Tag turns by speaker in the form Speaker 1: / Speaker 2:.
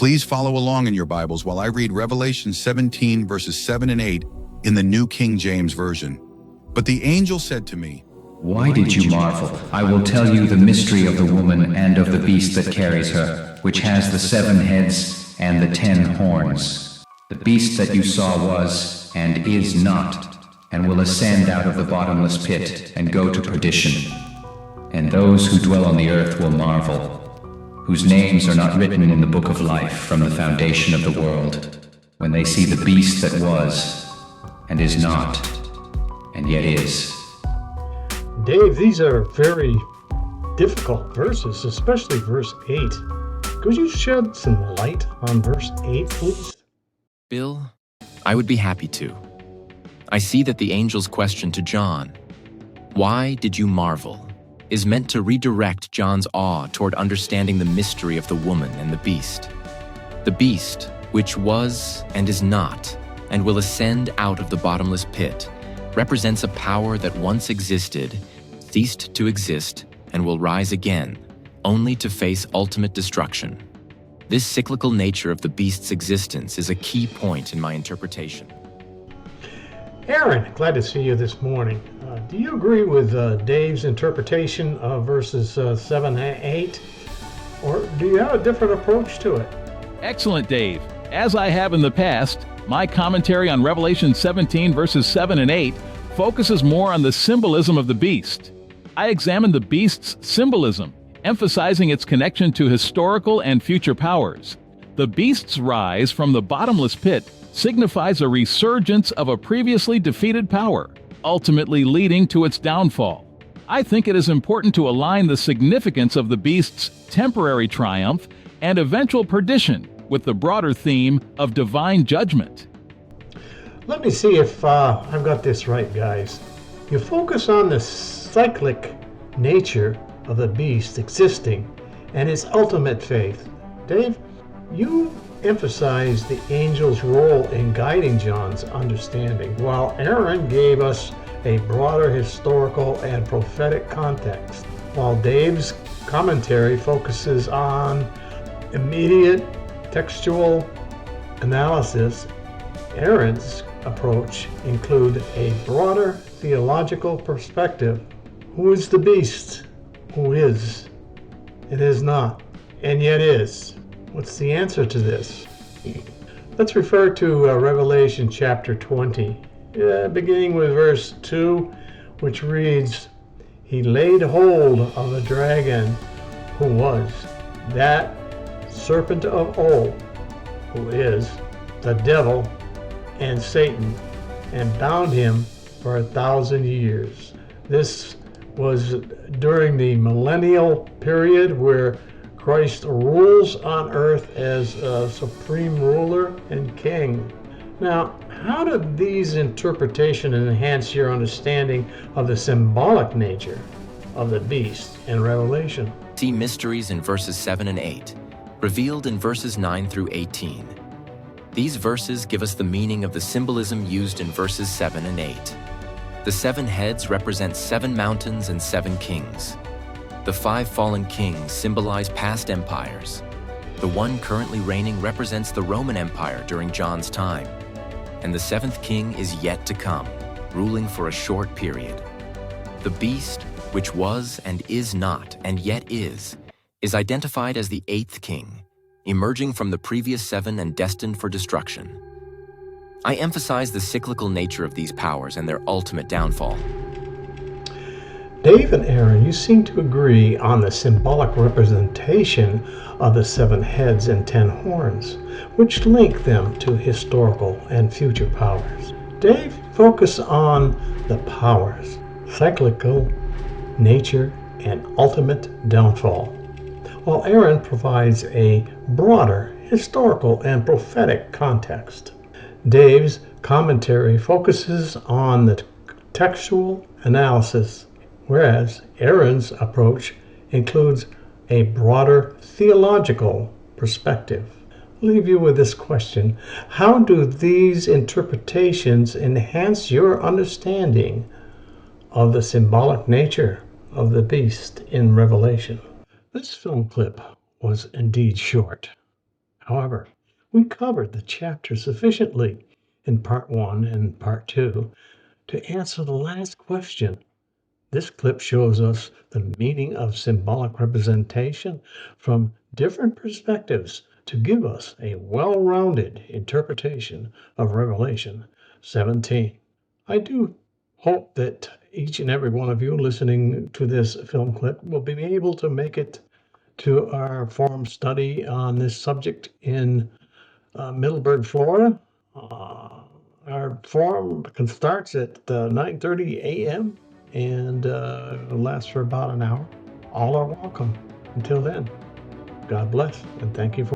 Speaker 1: Please follow along in your Bibles while I read Revelation 17, verses 7 and 8 in the New King James Version. But the angel said to me,
Speaker 2: Why did you marvel? I will tell you the mystery of the woman and of the beast that carries her, which has the 7 heads and the 10 horns. The beast that you saw was, and is not, and will ascend out of the bottomless pit, and go to perdition. And those who dwell on the earth will marvel, whose names are not written in the book of life from the foundation of the world, when they see the beast that was, and is not, and yet is.
Speaker 3: Dave, these are very difficult verses, especially verse 8. Could you shed some light on verse 8, please?
Speaker 4: Bill, I would be happy to. I see that the angel's question to John, "Why did you marvel?" is meant to redirect John's awe toward understanding the mystery of the woman and the beast. The beast, which was and is not, and will ascend out of the bottomless pit, represents a power that once existed, ceased to exist, and will rise again, only to face ultimate destruction. This cyclical nature of the beast's existence is a key point in my interpretation.
Speaker 3: Aaron, glad to see you this morning. Do you agree with Dave's interpretation of verses 7 and 8? Or do you have a different approach to it?
Speaker 5: Excellent, Dave. As I have in the past, my commentary on Revelation 17 verses 7 and 8 focuses more on the symbolism of the beast. I examine the beast's symbolism, emphasizing its connection to historical and future powers. The beast's rise from the bottomless pit signifies a resurgence of a previously defeated power, ultimately leading to its downfall. I think it is important to align the significance of the beast's temporary triumph and eventual perdition with the broader theme of divine judgment.
Speaker 3: Let me see if I've got this right, guys. You focus on the cyclic nature of the beast existing and its ultimate faith. Dave, you emphasize the angel's role in guiding John's understanding, while Aaron gave us a broader historical and prophetic context. While Dave's commentary focuses on immediate textual analysis, Aaron's approach includes a broader theological perspective. Who is the beast? Who is? It is not, and yet is. What's the answer to this? Let's refer to Revelation chapter 20, beginning with verse 2, which reads, "He laid hold of the dragon, who was that serpent of old, who is the devil and Satan, and bound him for 1,000 years." This was during the millennial period where Christ rules on earth as a supreme ruler and king. Now, how do these interpretations enhance your understanding of the symbolic nature of the beast in Revelation?
Speaker 4: See mysteries in verses 7 and 8, revealed in verses 9 through 18. These verses give us the meaning of the symbolism used in verses 7 and 8. The 7 heads represent 7 mountains and 7 kings. The 5 fallen kings symbolize past empires. The one currently reigning represents the Roman Empire during John's time. And the 7th king is yet to come, ruling for a short period. The beast, which was and is not and yet is identified as the 8th king, emerging from the previous 7 and destined for destruction. I emphasize the cyclical nature of these powers and their ultimate downfall.
Speaker 3: Dave and Aaron, you seem to agree on the symbolic representation of the 7 heads and 10 horns, which link them to historical and future powers. Dave, focus on the powers, cyclical nature, and ultimate downfall, while Aaron provides a broader historical and prophetic context. Dave's commentary focuses on the textual analysis, whereas Aaron's approach includes a broader theological perspective. I'll leave you with this question: how do these interpretations enhance your understanding of the symbolic nature of the beast in Revelation? This film clip was indeed short. However, we covered the chapter sufficiently in Part 1 and Part 2 to answer the last question. This clip shows us the meaning of symbolic representation from different perspectives to give us a well-rounded interpretation of Revelation 17. I do hope that each and every one of you listening to this film clip will be able to make it to our forum study on this subject in Middleburg, Florida. Our forum starts at 9:30 a.m. and lasts for about an hour. All are welcome. Until then, God bless and thank you for